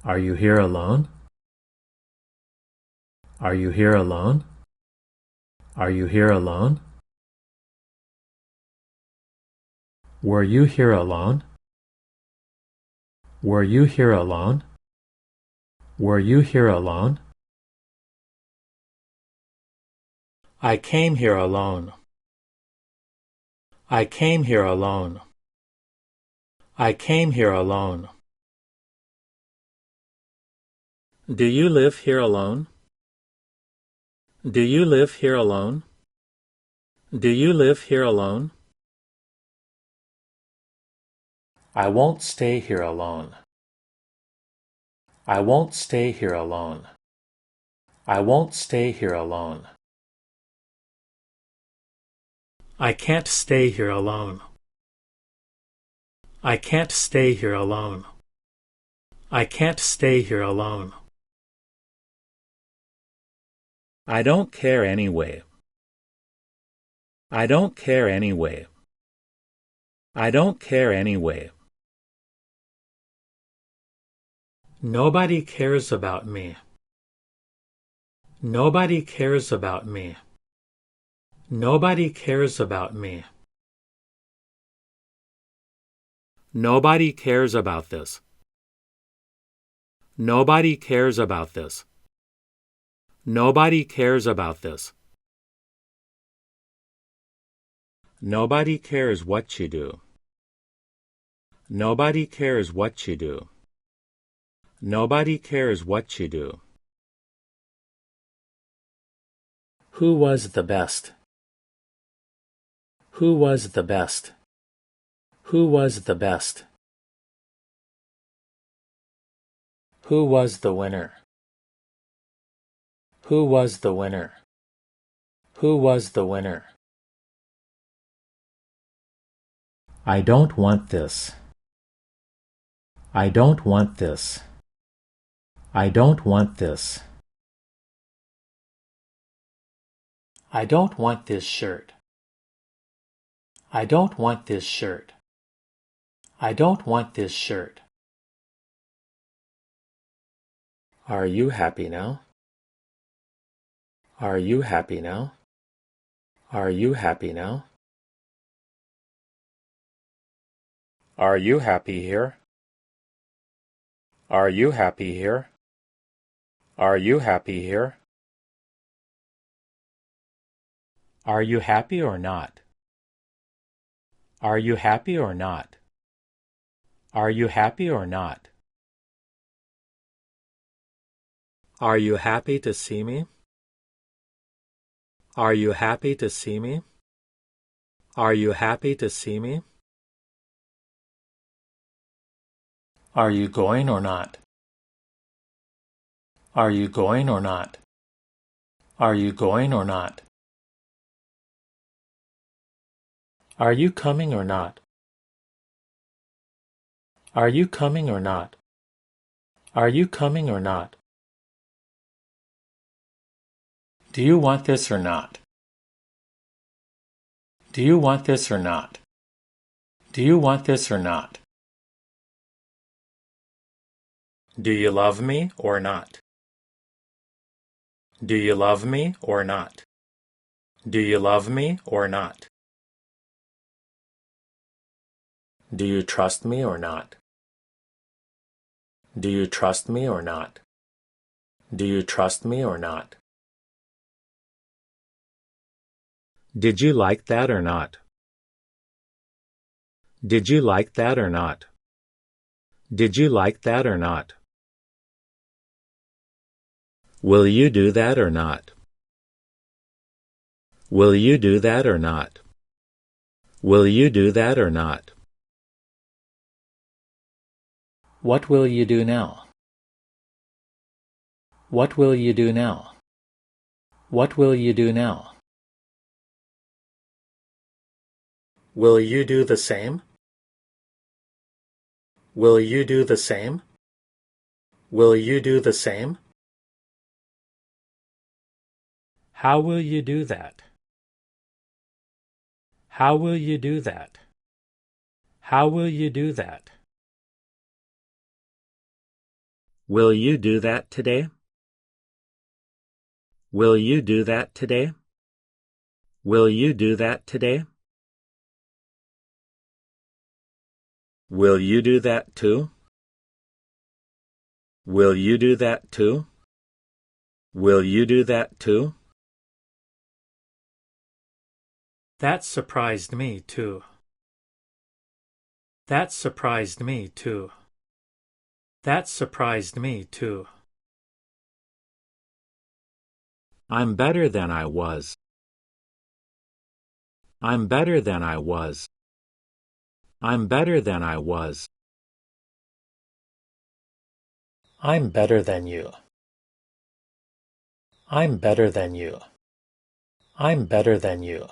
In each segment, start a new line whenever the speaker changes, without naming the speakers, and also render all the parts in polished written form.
Are you here alone? Are you here alone? Are you here alone? Were you here alone? Were you here alone? Were you here alone? I came here alone. I came here alone. I came here alone. Do you live here alone? Do you live here alone? Do you live here alone? I won't stay here alone. I won't stay here alone. I won't stay here alone. I can't stay here alone. I can't stay here alone. I can't stay here alone. I don't care anyway. I don't care anyway. I don't care anyway. Nobody cares about me. Nobody cares about me. Nobody cares about me. Nobody cares about this. Nobody cares about this. Nobody cares about this. Nobody cares what you do. Nobody cares what you do. Nobody cares what you do. Who was the best? Who was the best? Who was the best? Who was the winner? Who was the winner? Who was the winner? I don't want this. I don't want this. I don't want this. I don't want this shirt. I don't want this shirt. I don't want this shirt. Are you happy now? Are you happy now? Are you happy now? Are you happy here? Are you happy here? Are you happy here? Are you happy or not? Are you happy or not? Are you happy or not? Are you happy to see me? Are you happy to see me? Are you happy to see me? Are you going or not? Are you going or not? Are you going or not? Are you coming or not? Are you coming or not? Are you coming or not? Do you want this or not? Do you want this or not? Do you want this or not? Do you love me or not? Do you love me or not? Do you love me or not? Do you trust me or not? Do you trust me or not? Do you trust me or not? Did you like that or not? Did you like that or not? Did you like that or not? Will you do that or not? Will you do that or not? Will you do that or not? What will you do now? What will you do now? What will you do now? Will you do the same? Will you do the same? Will you do the same? How will you do that? How will you do that? How will you do that? Will you do that today? Will you do that today? Will you do that today? Will you do that too? Will you do that too? Will you do that too? That surprised me too. That surprised me too. That surprised me too. I'm better than I was. I'm better than I was. I'm better than I was. I'm better than you. I'm better than you. I'm better than you.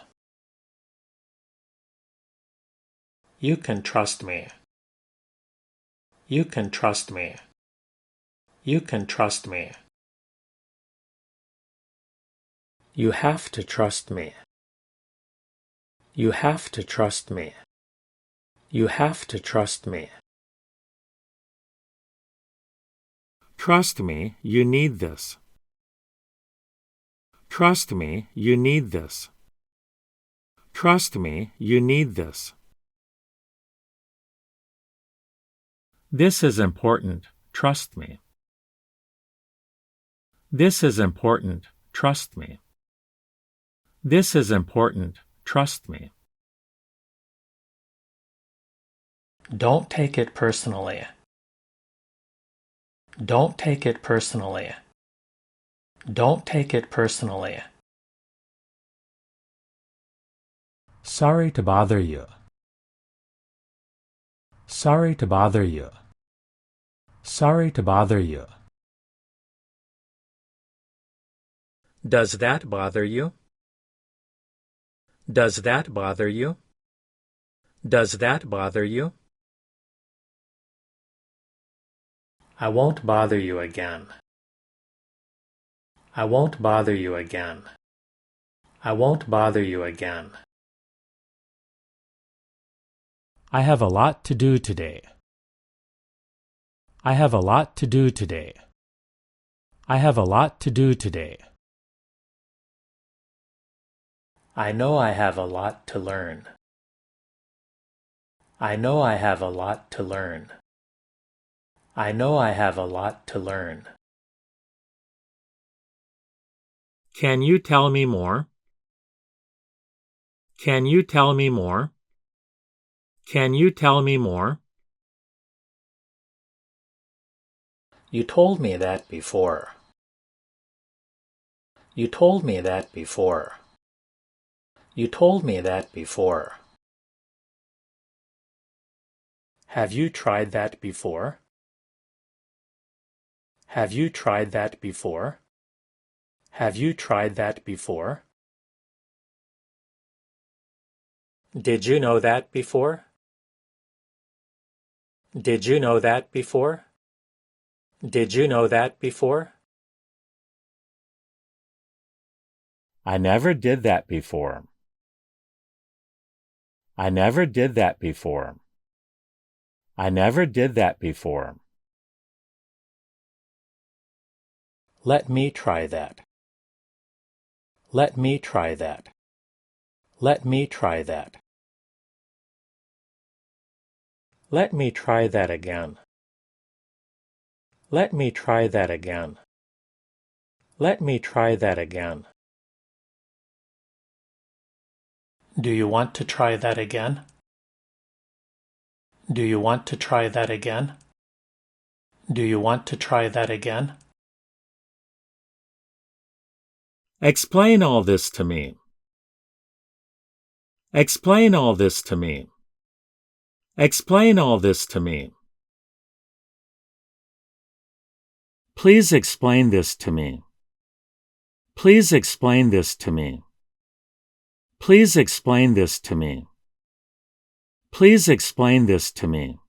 You can trust me. You can trust me. You can trust me. You have to trust me. You have to trust me. You have to trust me. Trust me, you need this. Trust me, you need this. Trust me, you need this. This is important, trust me. This is important, trust me. This is important, trust me. Don't take it personally. Don't take it personally. Don't take it personally. Sorry to bother you. Sorry to bother you. Sorry to bother you. Does that bother you? Does that bother you? Does that bother you? I won't bother you again. I won't bother you again. I won't bother you again. I have a lot to do today. I have a lot to do today. I have a lot to do today. I know I have a lot to learn. I know I have a lot to learn. I know I have a lot to learn. Can you tell me more? Can you tell me more? Can you tell me more? You told me that before. You told me that before. You told me that before. Have you tried that before? Have you tried that before? Have you tried that before? Did you know that before? Did you know that before? Did you know that before? I never did that before. I never did that before. I never did that before. Let me try that. Let me try that. Let me try that. Let me try that again. Let me try that again. Let me try that again. Do you want to try that again? Do you want to try that again? Do you want to try that again? Explain all this to me. Explain all this to me. Explain all this to me. Please explain this to me. Please explain this to me. Please explain this to me. Please explain this to me.